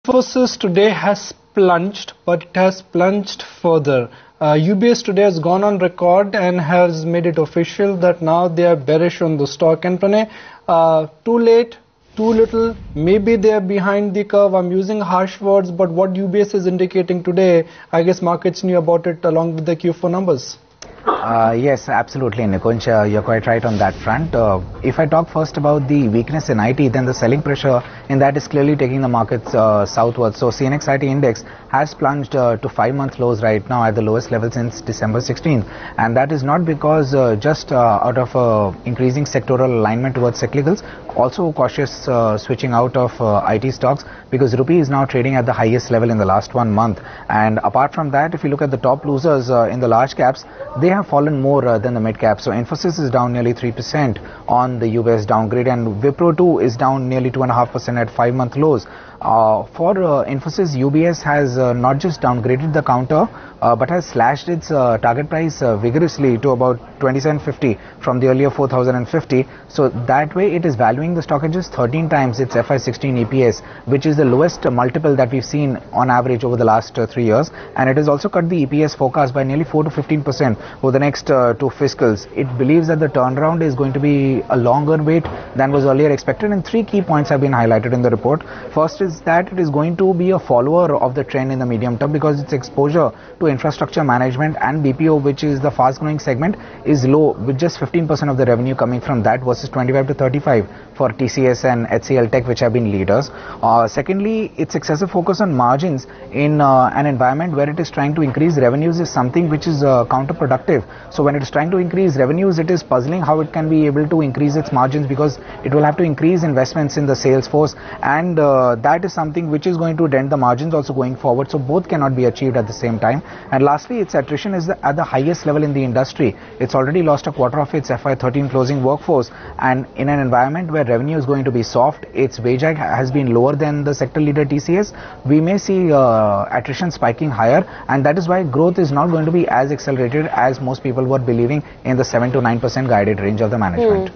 Infosys today has plunged, but it has plunged further. UBS today has gone on record and has made it official that now they are bearish on the stock. And Pranay, too late, too little, maybe they are behind the curve. I'm using harsh words, but what UBS is indicating today, I guess markets knew about it along with the Q4 numbers. Yes, absolutely, Nikunj. You're quite right on that front. If I talk first about the weakness in IT, then the selling pressure in that is clearly taking the markets southwards. So CNX IT index has plunged to 5-month lows right now at the lowest level since December 16th. And that is not because just out of increasing sectoral alignment towards cyclicals, also cautious switching out of IT stocks, because rupee is now trading at the highest level in the last 1 month. And apart from that, if you look at the top losers in the large caps, they have fallen more than the mid cap. So Infosys is down nearly 3% on the UBS downgrade, and Wipro too is down nearly 2.5% at 5-month lows. For Infosys, UBS has not just downgraded the counter, but has slashed its target price vigorously to about 2750 from the earlier 4050. So that way it is valuing the stock at just 13 times its FY16 EPS, which is the lowest multiple that we've seen on average over the last 3 years. And it has also cut the EPS forecast by nearly 4 to 15% over the next 2 fiscals. It believes that the turnaround is going to be a longer wait than was earlier expected, and 3 key points have been highlighted in the report. First is that it is going to be a follower of the trend in the medium term, because its exposure to infrastructure management and BPO, which is the fast growing segment, is low, with just 15% of the revenue coming from that versus 25 to 35 for TCS and HCL Tech, which have been leaders. Secondly, its excessive focus on margins in an environment where it is trying to increase revenues is something which is counterproductive. So when it is trying to increase revenues, it is puzzling how it can be able to increase its margins, because it will have to increase investments in the sales force, and that is something which is going to dent the margins also going forward. So both cannot be achieved at the same time. And lastly, its attrition is at the highest level in the industry. It's already lost a quarter of its FY13 closing workforce, and in an environment where revenue is going to be soft, its wage hike has been lower than the sector leader TCS. We may see attrition spiking higher, and that is why growth is not going to be as accelerated as most people were believing in the 7 to 9% guided range of the management.